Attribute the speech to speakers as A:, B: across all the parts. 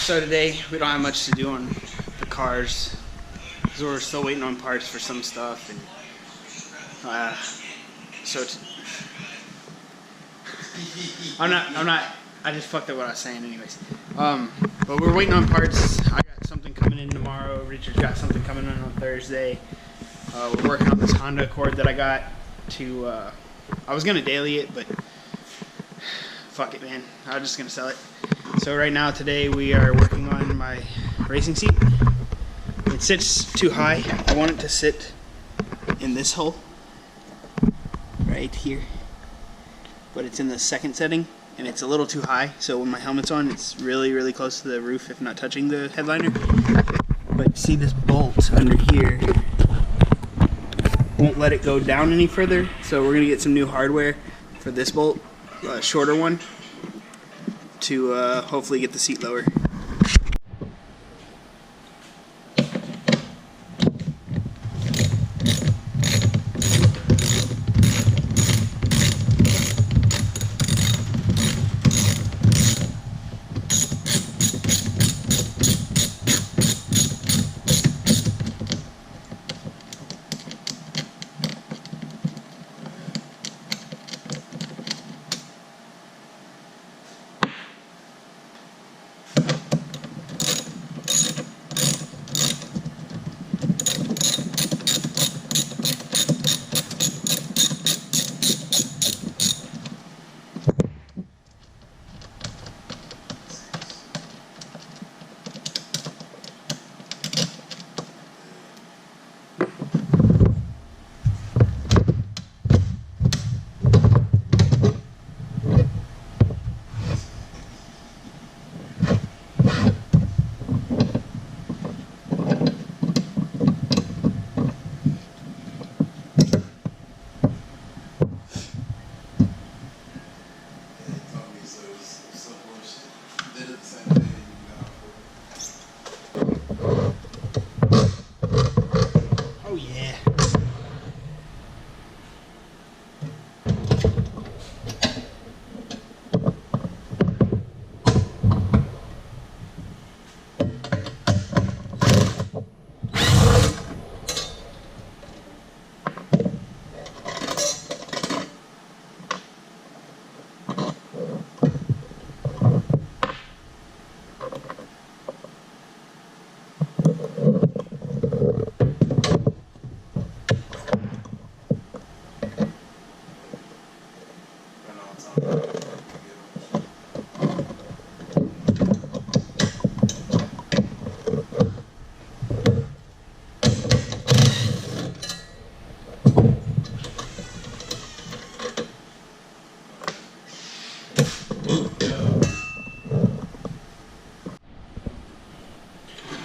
A: So today we don't have much to do on the cars because we're still waiting on parts for some stuff, and I just fucked up what I was saying anyways. But we're waiting on parts. I got something coming in tomorrow. Richard got something coming in on Thursday. We're working on this Honda Accord that I got to, I was gonna daily it, but fuck it, man. I was just gonna sell it. So right now, today, we are working on my racing seat. It sits too high. I want it to sit in this hole, right here. But it's in the second setting, and it's a little too high, so when my helmet's on, it's really, really close to the roof, if not touching the headliner. But see this bolt under here won't let it go down any further, so we're gonna get some new hardware for this bolt, a shorter one, to hopefully get the seat lower.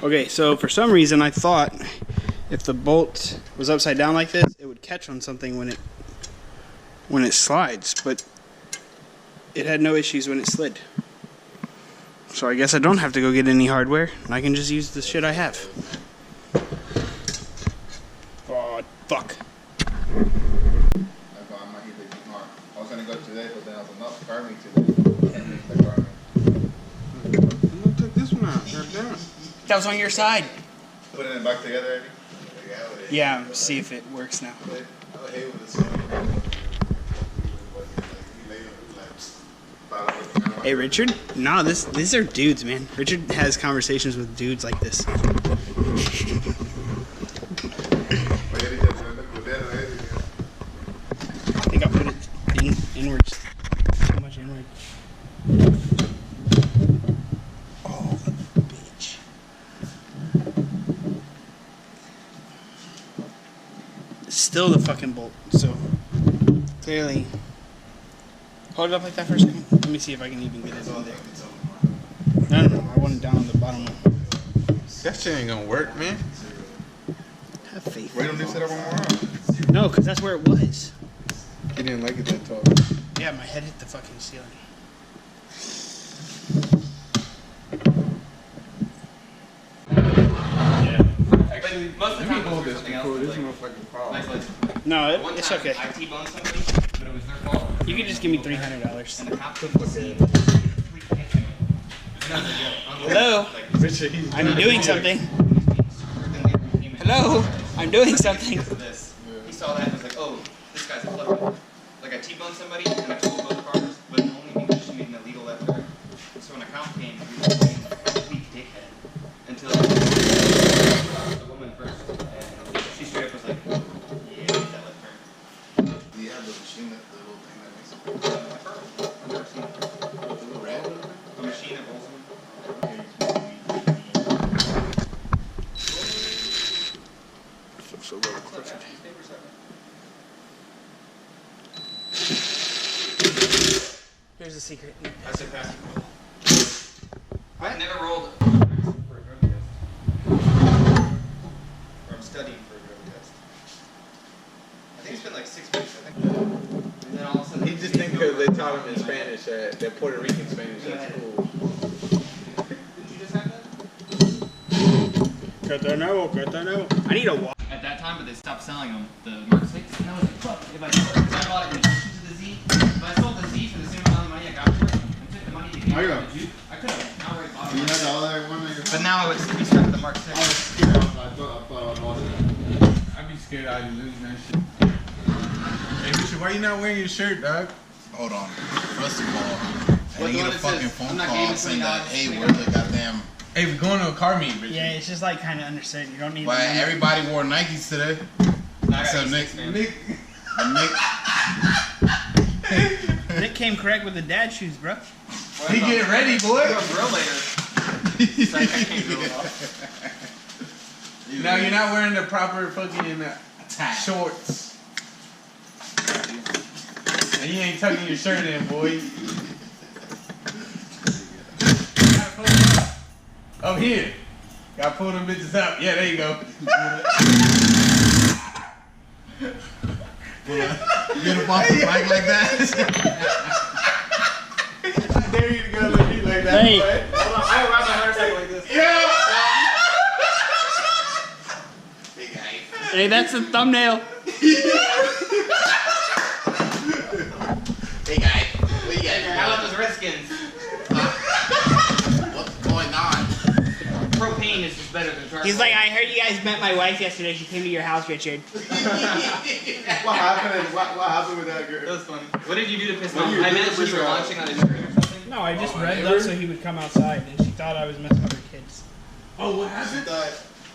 A: Okay, so for some reason I thought if the bolt was upside down like this, it would catch on something when it slides, but it had no issues when it slid. So I guess I don't have to go get any hardware, and I can just use the shit I have. Oh, fuck.
B: I was gonna go today, but then I was not farming today.
A: Took this one out. That was on your side.
B: Putting it back together, Eddie?
A: Yeah, see if it works now. Hey, Richard? No, these are dudes, man. Richard has conversations with dudes like this. I think I put it inwards. Too much inward. Oh, bitch. It's still the fucking bolt, so clearly. Hold it up like that for a second. Let me see if I can even get it in there. No, I want it down on the bottom one.
B: That shit ain't gonna work, man.
A: Have faith.
B: Why don't you set up one more round?
A: No, because that's where it was.
B: He didn't like it that tall.
A: Yeah, my head hit the fucking ceiling.
C: Yeah. Actually, most of the time it was something else.
A: No, it's okay.
C: I T-boned somebody, but it was their fault.
A: You could just give me $300.
C: And the cop couldn't see. I
A: Hello?
B: Richard, he's
A: I'm doing something. Hello? I'm doing something.
C: He saw that and was like, oh, this guy's a flipper. Like I T-boned somebody and I totaled both cars, but only because she made an illegal left turn. So when a cop came, he was like, weak dickhead. Until the woman first, and she straight up was like, yeah, that left turn.
B: Do you have the machine that the little thing that makes it?
C: I've heard of it. I've never seen it.
B: The little red?
C: A machine that rolls them.
A: So little crooked. Here's the secret.
C: I said pass. I've never rolled for a drug test. Or I'm studying for a drug test. I think it's been like 6 weeks, I think. And then all of a sudden...
B: He just thinks because they taught him in Spanish, that Puerto Rican Spanish, that's cool.
C: Did you just have that?
A: I need a walk.
C: At that time, but they stopped selling them, the Mark 6. And I was like, fuck, if I sold it, I bought it in addition to the Z. If I sold the Z for the same amount of money I got for it, and took the money to get the Juke, I could have outright bought it. But now I would be stuck with the Mark 6.
B: I'd be scared I'd lose that shit. Hey, Richard, why you not wearing your shirt, dog?
D: Hold on. First of all, I didn't get a fucking phone call saying that, hey, where's the goddamn...
B: Hey, we're going to a car meet, Richard.
A: Yeah, it's just like kind of understood. You don't need.
D: Well, everybody wore Nikes today. Except Nick.
A: Nick came correct with the dad shoes, bro.
B: He getting ready, boy.
C: We'll drill later. It's like, I can't drill it off.
B: Now you're not wearing the proper fucking shorts. And you ain't tucking your shirt in, boy. Oh, here. Gotta pull them bitches out. Yeah, there you go.
D: Get up off the bike like that.
B: I dare you to go like me like that,
A: Hey.
B: boy.
C: Hold on, I ride my motorcycle like this.
B: Yeah.
D: Big guy.
A: Hey, that's the thumbnail.
D: Hey, guy. What you got?
C: How about those Redskins?
D: What's going on?
C: Propane is just better than charcoal.
A: He's like, I heard you guys met my wife yesterday. She came to your house, Richard.
B: What happened with that girl?
C: That was funny. What did you do to piss
B: What
C: off?
B: do you
C: I
B: do
C: meant
B: to
C: you were
B: piss her off?
C: launching on his screen or something.
A: No, I just
B: Oh,
A: read
B: neighbor?
A: those so he would come outside, and she thought I was messing with her kids.
B: Oh, what
D: I
B: happened?
D: thought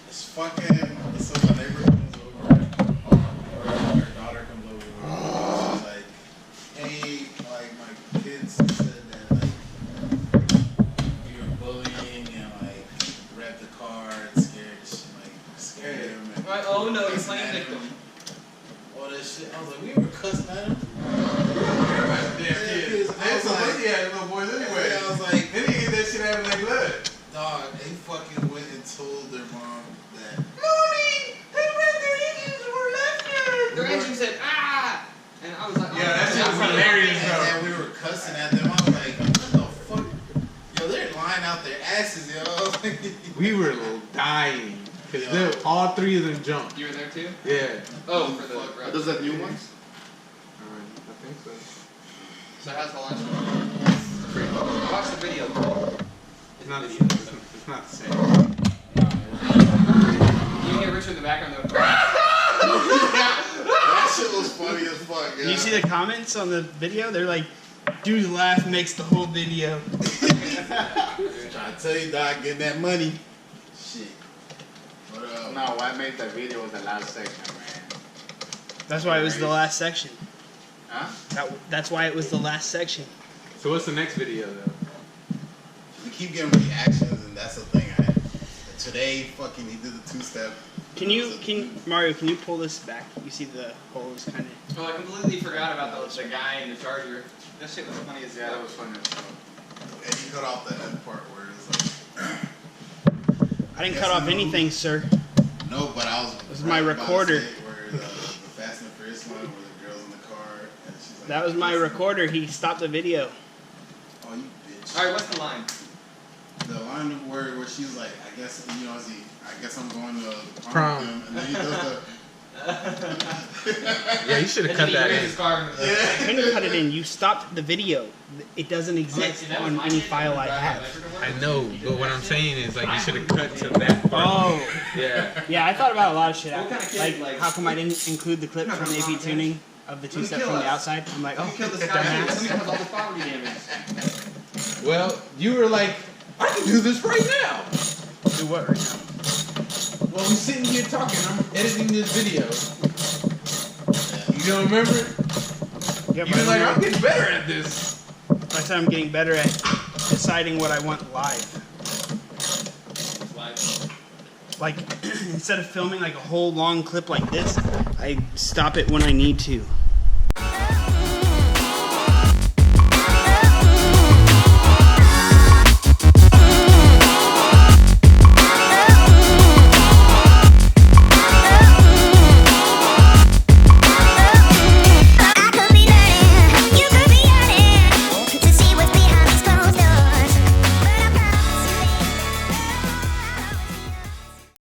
D: it's fucking. So my neighbor comes over, or her daughter comes over, and she's like, "Hey, like my kids said that like you were bullying and like wrecked the car and scared him and
C: Right, oh no, you're
D: cussing
C: playing
D: at him.
C: victim.
D: All that shit." I was like, "We were cussing at him."
B: Damn kids.
D: I
B: They
D: was
B: so
D: like-
B: pussy ass little boys anyway.
D: I was like,
B: They didn't get that shit out of their blood.
D: dog, they fucking went and told their mom that.
C: Their engine said, ah! And I was like, oh,
B: Yeah, that shit was
C: that's
B: hilarious,
C: funny.
B: bro.
D: And we were cussing at them. I was like, what the fuck? Yo, they're lying out their asses, yo.
B: We were dying. Because all three of them jumped.
C: You were there too?
B: Yeah.
C: Oh, for the
D: Fuck.
C: road.
B: those that new ones? I think so.
C: So how's the launch? Watch the video.
B: It's not the same.
C: You can hear Richard in the background though.
D: That shit was funny as fuck, yo.
A: You see the comments on the video? They're like, dude's laugh makes the whole video.
D: Trying to tell you, dog, getting that money. Shit. But,
E: No, what made the video was the last section, man.
A: That's why it was the last section.
E: Huh?
A: That's why it was the last section.
B: So what's the next video though?
D: we keep getting reactions, and that's the thing. Today, fucking, he did the two-step.
A: Mario, can you pull this back? You see the holes kind of.
C: Oh, I completely forgot about the guy in the Charger. That shit was funny as
E: Yeah,
C: fuck.
E: that was funny as fuck.
D: And he cut off the end part where it's like.
A: I didn't cut off anything, sir.
D: No, but I was.
A: This is my recorder.
D: Where the Fast and the Furious one, where the girl's in the car, and she's like.
A: That was my recorder. He stopped the video.
D: Oh, you bitch.
C: Alright, what's the line?
D: The line of where she's like, I guess, you know, I guess I'm going to
B: Prom.
D: with him, and then he does the,
B: Yeah, you should have cut that in.
A: I couldn't cut it in. You stopped the video. It doesn't exist on any file I have.
B: I know, but what I'm saying is like you should have cut to that part.
A: Oh.
B: Yeah.
A: Yeah, I thought about a lot of shit.
C: What kind of kid,
A: Like, how come I didn't include the clip from AP Tuning of the two-step from the outside? I'm like, oh,
C: Kill this guy. Who
A: dumbass.
C: has all the property damage?
B: Well, you were like, I can do this right now.
A: Do what right now?
B: Well, we're sitting here talking. I'm editing this video. You don't remember?
A: Yeah,
B: You're like, I'm getting better at this.
A: I said I'm getting better at deciding what I want live. Like, instead of filming like a whole long clip like this, I stop it when I need to.